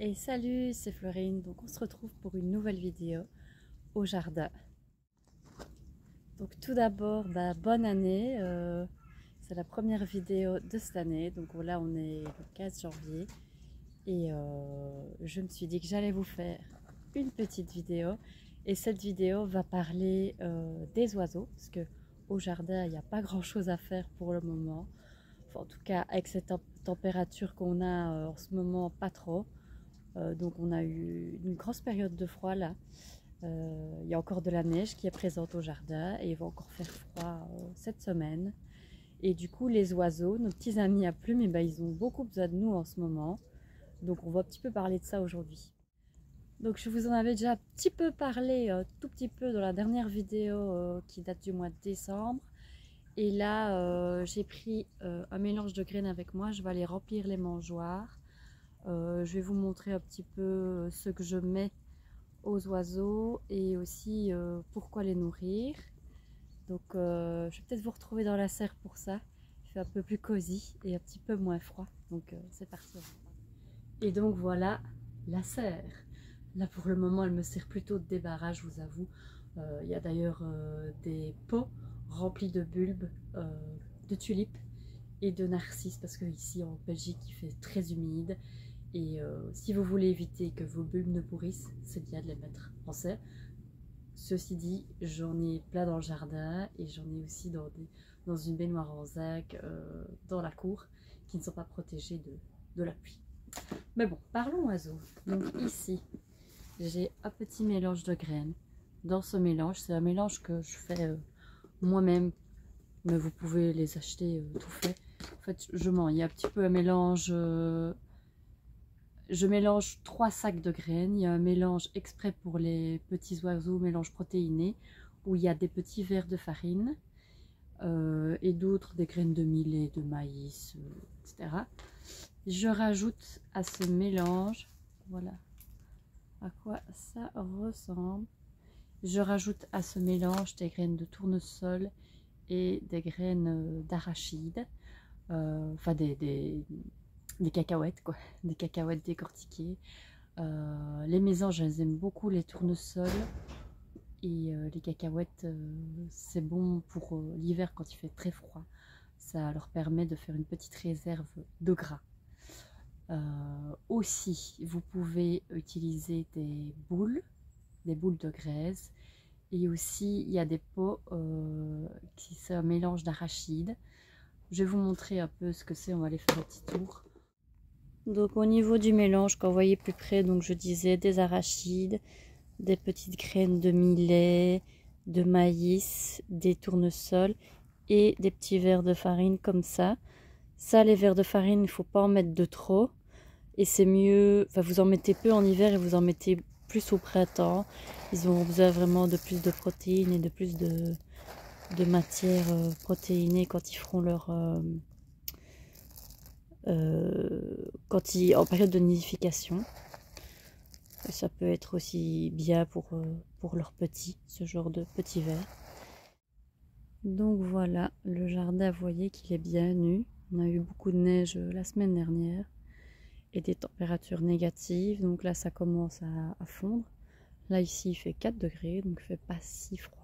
Et salut, c'est Florine. Donc on se retrouve pour une nouvelle vidéo au jardin. Donc tout d'abord, bonne année. C'est la première vidéo de cette année. Donc là on est le 15 janvier. Et je me suis dit que j'allais vous faire une petite vidéo. Et cette vidéo va parler des oiseaux. Parce que au jardin, il n'y a pas grand chose à faire pour le moment. Enfin, en tout cas, avec cette température qu'on a en ce moment, pas trop. Donc on a eu une grosse période de froid là. Il y a encore de la neige qui est présente au jardin et il va encore faire froid cette semaine. Et du coup les oiseaux, nos petits amis à plumes, ils ont beaucoup besoin de nous en ce moment. Donc on va un petit peu parler de ça aujourd'hui. Donc je vous en avais déjà un petit peu parlé, tout petit peu dans la dernière vidéo qui date du mois de décembre. Et là j'ai pris un mélange de graines avec moi, je vais aller remplir les mangeoires. Je vais vous montrer un petit peu ce que je mets aux oiseaux et aussi pourquoi les nourrir. Donc je vais peut-être vous retrouver dans la serre pour ça. Il fait un peu plus cosy et un petit peu moins froid. Donc c'est parti. Et donc voilà la serre. Là pour le moment elle me sert plutôt de débarras, je vous avoue. Il y a d'ailleurs des pots remplis de bulbes, de tulipes et de narcisses parce que ici en Belgique il fait très humide. Et si vous voulez éviter que vos bulbes ne pourrissent, c'est bien de les mettre en serre. Ceci dit, j'en ai plein dans le jardin et j'en ai aussi dans une baignoire en zinc dans la cour qui ne sont pas protégées de la pluie. Mais bon, parlons oiseaux. Donc ici, j'ai un petit mélange de graines. Dans ce mélange, c'est un mélange que je fais moi-même, mais vous pouvez les acheter tout fait. En fait, il y a un petit peu un mélange... Je mélange 3 sacs de graines. Il y a un mélange exprès pour les petits oiseaux, mélange protéiné, où il y a des petits verres de farine et d'autres des graines de millet, de maïs, etc. Je rajoute à ce mélange, voilà à quoi ça ressemble. Je rajoute à ce mélange des graines de tournesol et des graines d'arachide, enfin des cacahuètes quoi, des cacahuètes décortiquées. Les mésanges, elles aiment beaucoup les tournesols et les cacahuètes, c'est bon pour l'hiver quand il fait très froid. Ça leur permet de faire une petite réserve de gras. Aussi, vous pouvez utiliser des boules de graisse. Et aussi, il y a des pots qui sont un mélange d'arachide. Je vais vous montrer un peu ce que c'est, on va aller faire un petit tour. Donc au niveau du mélange, quand vous voyez plus près, donc je disais des arachides, des petites graines de millet, de maïs, des tournesols et des petits verres de farine comme ça. Ça, les verres de farine, il ne faut pas en mettre de trop. Et c'est mieux, enfin vous en mettez peu en hiver et vous en mettez plus au printemps. Ils ont besoin vraiment de plus de protéines et de plus de matière protéinée quand ils feront leur... en période de nidification. Ça peut être aussi bien pour leurs petits, ce genre de petits vers. Donc voilà, le jardin, vous voyez qu'il est bien nu. On a eu beaucoup de neige la semaine dernière et des températures négatives. Donc là, ça commence à fondre. Là, ici, il fait 4 degrés, donc il ne fait pas si froid.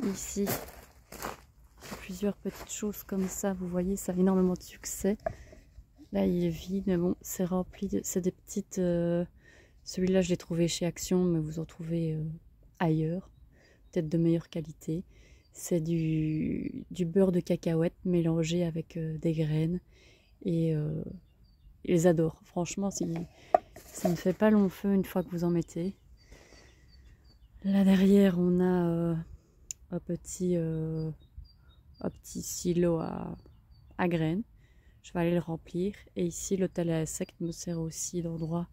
Ici, plusieurs petites choses comme ça. Vous voyez, ça a énormément de succès. Là, il est vide, mais bon, c'est rempli de... C'est des petites... Celui-là, je l'ai trouvé chez Action, mais vous en trouvez ailleurs. Peut-être de meilleure qualité. C'est du beurre de cacahuète mélangé avec des graines. Et ils les adorent. Franchement, ça ne fait pas long feu une fois que vous en mettez. Là, derrière, on a un petit silo à graines. Je vais aller le remplir. Et ici, l'hôtel à insectes me sert aussi d'endroit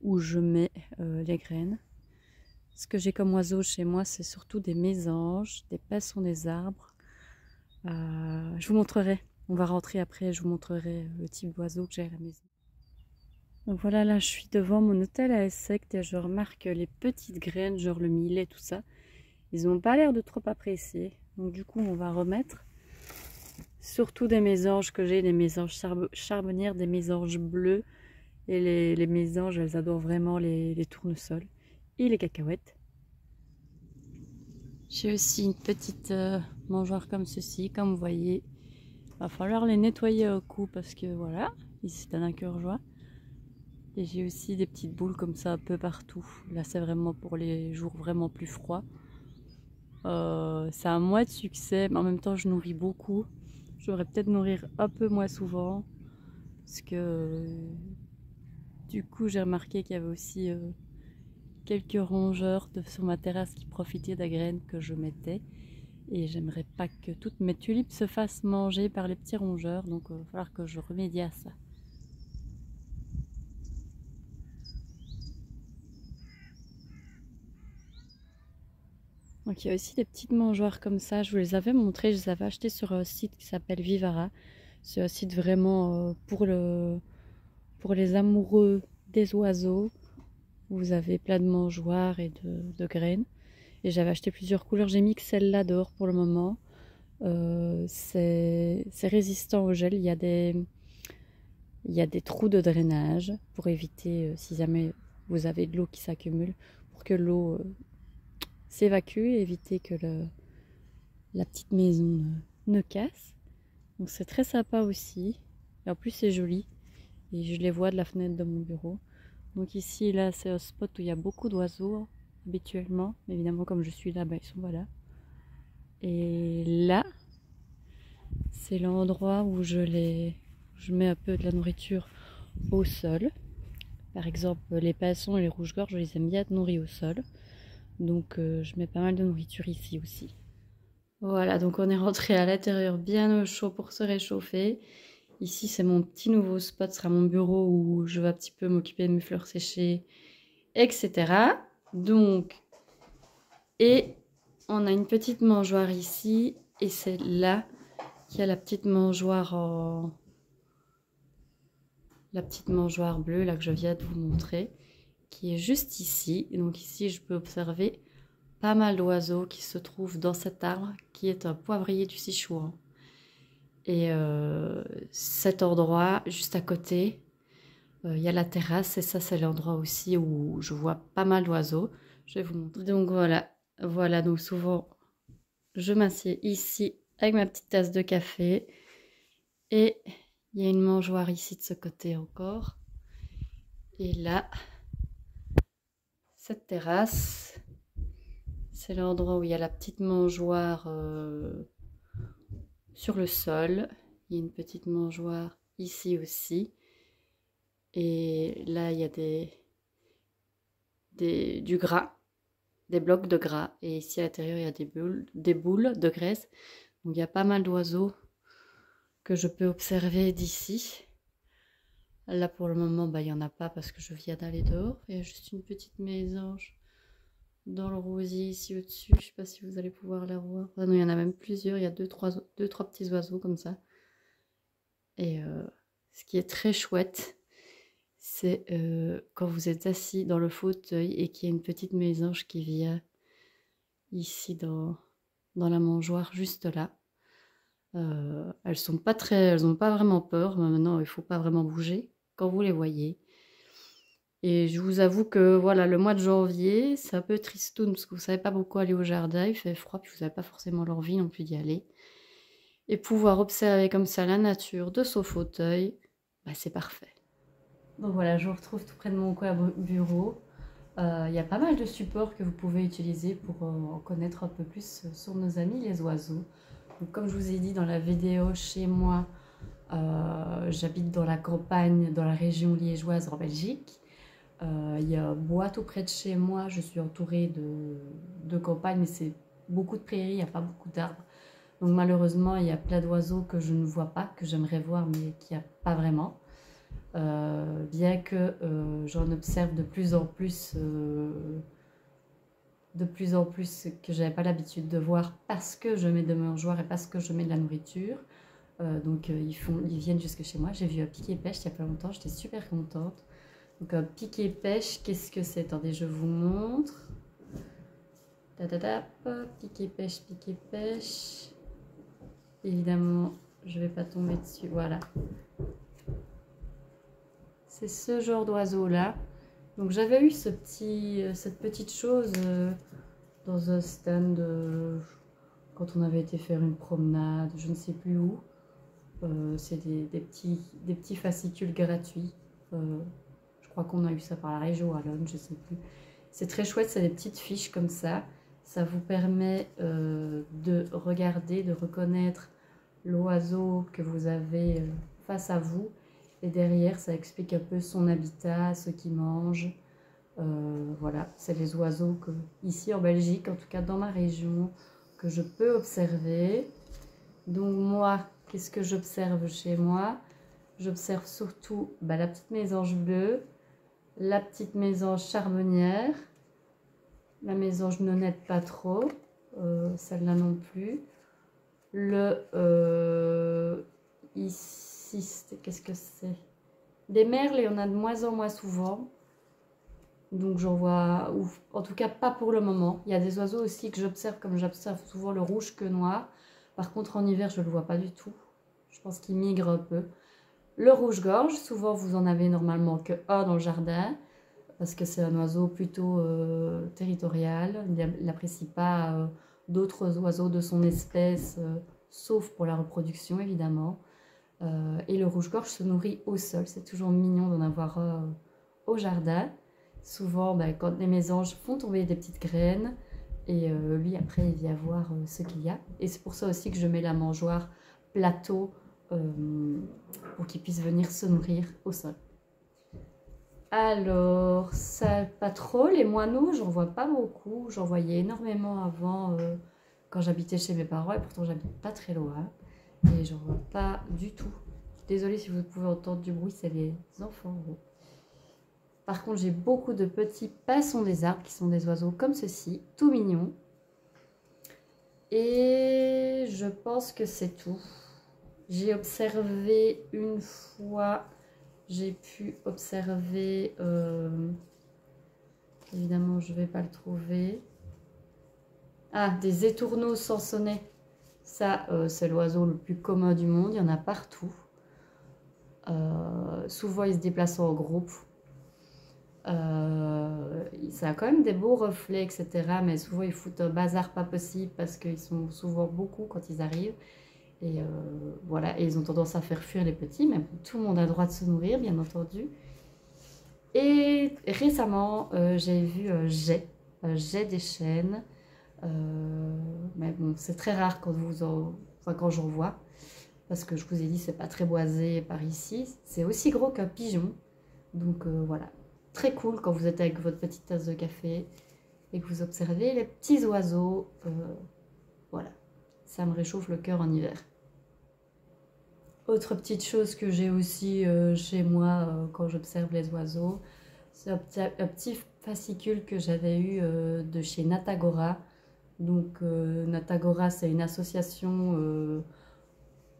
où je mets les graines. Ce que j'ai comme oiseaux chez moi, c'est surtout des mésanges, des pinsons des arbres. Je vous montrerai. On va rentrer après, je vous montrerai le type d'oiseau que j'ai à la maison. Donc voilà, là je suis devant mon hôtel à insectes et je remarque les petites graines, genre le millet, tout ça. Ils n'ont pas l'air de trop apprécier. Donc du coup, on va remettre. Surtout des mésanges que j'ai, des mésanges charbonnières, des mésanges bleus. Et les mésanges, elles adorent vraiment les tournesols et les cacahuètes. J'ai aussi une petite mangeoire comme ceci, comme vous voyez. Il va falloir les nettoyer au cou parce que voilà, ici c'est un incurgeois. Et j'ai aussi des petites boules comme ça un peu partout. Là c'est vraiment pour les jours vraiment plus froids. C'est un mois de succès, mais en même temps je nourris beaucoup. Je devrais peut-être nourrir un peu moins souvent. Parce que du coup j'ai remarqué qu'il y avait aussi quelques rongeurs sur ma terrasse qui profitaient des graines que je mettais. Et j'aimerais pas que toutes mes tulipes se fassent manger par les petits rongeurs. Donc il va falloir que je remédie à ça. Donc il y a aussi des petites mangeoires comme ça, je vous les avais montrées, je les avais achetées sur un site qui s'appelle Vivara. C'est un site vraiment pour les amoureux des oiseaux. Vous avez plein de mangeoires et de graines. Et j'avais acheté plusieurs couleurs, j'ai mis que celle-là dehors pour le moment. C'est résistant au gel, il y a des trous de drainage pour éviter, si jamais vous avez de l'eau qui s'accumule, pour que l'eau s'évacue et éviter que la petite maison ne casse. Donc c'est très sympa aussi. Et en plus c'est joli. Et je les vois de la fenêtre de mon bureau. Donc ici, là, c'est un spot où il y a beaucoup d'oiseaux habituellement. Évidemment, comme je suis là, bah, ils sont pas là. Et là, c'est l'endroit où je mets un peu de la nourriture au sol. Par exemple, les pinsons et les rouges-gorges, je les aime bien être nourris au sol. Donc je mets pas mal de nourriture ici aussi. Voilà, donc on est rentré à l'intérieur bien au chaud pour se réchauffer. Ici, c'est mon petit nouveau spot, ce sera mon bureau où je vais un petit peu m'occuper de mes fleurs séchées, etc. Donc, et on a une petite mangeoire ici, et c'est là qu'il y a la petite mangeoire la petite mangeoire bleue là que je viens de vous montrer, qui est juste ici. Et donc ici, je peux observer pas mal d'oiseaux qui se trouvent dans cet arbre, qui est un poivrier du Sichuan. Et cet endroit, juste à côté, il y a la terrasse, et ça, c'est l'endroit aussi où je vois pas mal d'oiseaux. Je vais vous montrer. Donc voilà, voilà, donc souvent, je m'assieds ici avec ma petite tasse de café. Et il y a une mangeoire ici de ce côté encore. Et là, cette terrasse, c'est l'endroit où il y a la petite mangeoire sur le sol. Il y a une petite mangeoire ici aussi. Et là, il y a du gras, des blocs de gras. Et ici à l'intérieur, il y a des boules de graisse. Donc il y a pas mal d'oiseaux que je peux observer d'ici. Là pour le moment, bah, il n'y en a pas parce que je viens d'aller dehors. Il y a juste une petite mésange dans le rosier ici au-dessus. Je ne sais pas si vous allez pouvoir la voir. Ah non, il y en a même plusieurs. Il y a deux, trois petits oiseaux comme ça. Et ce qui est très chouette, c'est quand vous êtes assis dans le fauteuil et qu'il y a une petite mésange qui vient ici dans la mangeoire juste là. Elles n'ont pas vraiment peur. Maintenant, il ne faut pas vraiment bouger quand vous les voyez. Et je vous avoue que voilà, le mois de janvier, c'est un peu tristoun parce que vous savez pas beaucoup aller au jardin, il fait froid, puis vous n'avez pas forcément l'envie non plus d'y aller. Et pouvoir observer comme ça la nature de son fauteuil, bah, c'est parfait. Donc voilà, je vous retrouve tout près de mon coin bureau. Il y a pas mal de supports que vous pouvez utiliser pour en connaître un peu plus sur nos amis les oiseaux. Donc, comme je vous ai dit dans la vidéo, chez moi, j'habite dans la campagne, dans la région liégeoise en Belgique. Il y a un bois tout près de chez moi, je suis entourée de campagne, mais c'est beaucoup de prairies, il n'y a pas beaucoup d'arbres. Donc malheureusement, il y a plein d'oiseaux que je ne vois pas, que j'aimerais voir, mais qu'il n'y a pas vraiment. Bien que j'en observe de plus en plus que j'avais pas l'habitude de voir parce que je mets de mangeoires et parce que je mets de la nourriture. Donc ils viennent jusque chez moi. J'ai vu un piquet pêche il y a pas longtemps, j'étais super contente. Donc un piquet pêche, qu'est-ce que c'est? Attendez, je vous montre. Piquet pêche, piquet pêche. Évidemment, je vais pas tomber dessus. Voilà. c'est ce genre d'oiseau-là. Donc j'avais eu cette petite chose dans un stand quand on avait été faire une promenade, je ne sais plus où. C'est des petits fascicules gratuits. Je crois qu'on a eu ça par la région Wallonne, je ne sais plus. C'est très chouette, c'est des petites fiches comme ça. Ça vous permet de regarder, de reconnaître l'oiseau que vous avez face à vous. Et derrière, ça explique un peu son habitat, ce qu'il mange. Voilà, c'est les oiseaux que, ici en Belgique, en tout cas dans ma région, que je peux observer. Donc moi, qu'est-ce que j'observe chez moi? J'observe surtout la petite mésange bleue, la petite mésange charbonnière, la mésange nonnette pas trop, celle-là non plus. Ici, qu'est-ce que c'est? Des merles, il y en a de moins en moins souvent. Donc j'en vois, ou en tout cas pas pour le moment. Il y a des oiseaux aussi que j'observe, comme j'observe souvent le rouge queue noir. Par contre en hiver je ne le vois pas du tout. Je pense qu'il migre un peu. Le rouge-gorge, souvent vous en avez normalement que un dans le jardin. Parce que c'est un oiseau plutôt territorial. Il n'apprécie pas d'autres oiseaux de son espèce, sauf pour la reproduction évidemment. Et le rouge-gorge se nourrit au sol. C'est toujours mignon d'en avoir un au jardin. Souvent, quand les mésanges font tomber des petites graines, et lui, après, il vient voir ce qu'il y a. Et c'est pour ça aussi que je mets la mangeoire plateau pour qu'il puisse venir se nourrir au sol. Alors, ça, pas trop. Les moineaux, j'en vois pas beaucoup. J'en voyais énormément avant quand j'habitais chez mes parents, et pourtant, j'habite pas très loin. Et j'en vois pas du tout. Désolée si vous pouvez entendre du bruit, c'est les enfants. Par contre, j'ai beaucoup de petits passons des arbres qui sont des oiseaux comme ceci, tout mignons. Et je pense que c'est tout. J'ai observé une fois, j'ai pu observer, évidemment je ne vais pas le trouver. Ah, des étourneaux sansonnets. Ça, c'est l'oiseau le plus commun du monde, il y en a partout. Souvent, ils se déplacent en groupe. Ça a quand même des beaux reflets, etc. Mais souvent, ils foutent un bazar pas possible parce qu'ils sont souvent beaucoup quand ils arrivent. Et voilà, et ils ont tendance à faire fuir les petits. Mais tout le monde a le droit de se nourrir, bien entendu. Et récemment, j'ai vu un jet des chênes. Mais bon, c'est très rare quand quand j'en vois. Parce que je vous ai dit, c'est pas très boisé par ici. C'est aussi gros qu'un pigeon. Donc voilà, très cool quand vous êtes avec votre petite tasse de café et que vous observez les petits oiseaux. Voilà, ça me réchauffe le cœur en hiver. Autre petite chose que j'ai aussi chez moi quand j'observe les oiseaux, c'est un petit fascicule que j'avais eu de chez Natagora. Donc Natagora, c'est une association,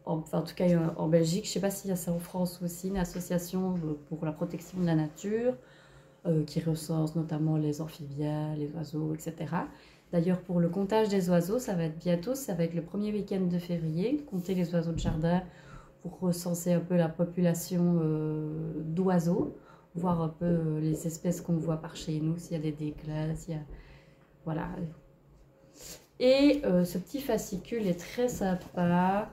en tout cas en Belgique, je ne sais pas s'il y a ça en France aussi, une association pour la protection de la nature qui recense notamment les amphibiens, les oiseaux, etc. D'ailleurs, pour le comptage des oiseaux, ça va être bientôt, ça va être le premier week-end de février, compter les oiseaux de jardin pour recenser un peu la population d'oiseaux, voir un peu les espèces qu'on voit par chez nous, s'il y a des déclins, s'il y a... Voilà. Et ce petit fascicule est très sympa.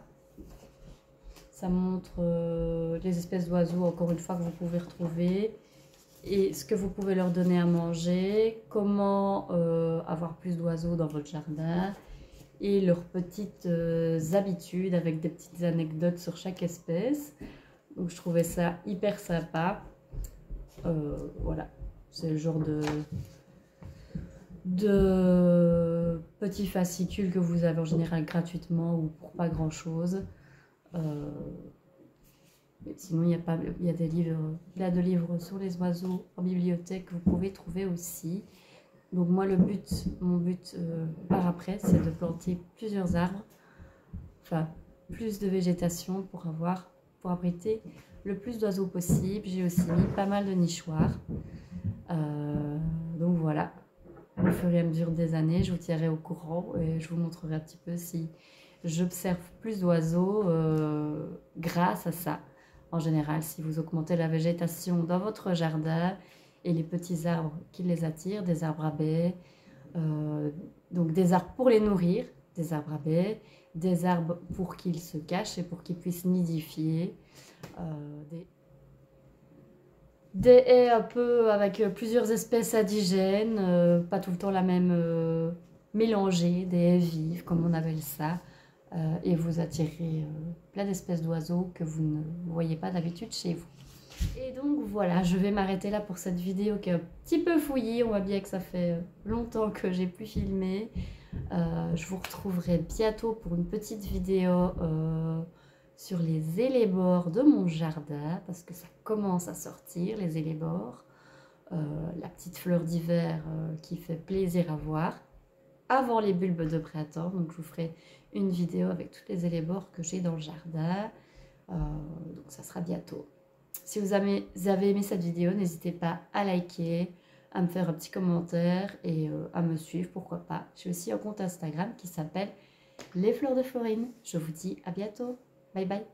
Ça montre les espèces d'oiseaux, encore une fois, que vous pouvez retrouver. Et ce que vous pouvez leur donner à manger, comment avoir plus d'oiseaux dans votre jardin et leurs petites habitudes avec des petites anecdotes sur chaque espèce. Donc je trouvais ça hyper sympa. Voilà, c'est le genre de petits fascicules que vous avez en général gratuitement ou pour pas grand chose. Sinon, il y a des livres, plein de livres sur les oiseaux en bibliothèque que vous pouvez trouver aussi. Donc moi, mon but par après, c'est de planter plusieurs arbres, enfin plus de végétation pour abriter le plus d'oiseaux possible. J'ai aussi mis pas mal de nichoirs. Donc voilà, au fur et à mesure des années, je vous tiendrai au courant et je vous montrerai un petit peu si j'observe plus d'oiseaux grâce à ça. en général si vous augmentez la végétation dans votre jardin et les petits arbres qui les attirent, des arbres à baies, donc des arbres pour les nourrir, des arbres à baies, des arbres pour qu'ils se cachent et pour qu'ils puissent nidifier, des haies un peu avec plusieurs espèces indigènes, pas tout le temps la même mélangée, des haies vives comme on appelle ça, et vous attirez plein d'espèces d'oiseaux que vous ne voyez pas d'habitude chez vous. Et donc voilà, je vais m'arrêter là pour cette vidéo qui est un petit peu fouillie. On voit bien que ça fait longtemps que j'ai plus filmé. Je vous retrouverai bientôt pour une petite vidéo sur les élébores de mon jardin, parce que ça commence à sortir, les élébores. La petite fleur d'hiver qui fait plaisir à voir avant les bulbes de printemps. Donc je vous ferai une vidéo avec toutes les élébores que j'ai dans le jardin. Donc ça sera bientôt. Si vous avez aimé cette vidéo, n'hésitez pas à liker, à me faire un petit commentaire et à me suivre, pourquoi pas. J'ai aussi un compte Instagram qui s'appelle Les Fleurs de Florine. Je vous dis à bientôt. Bye bye.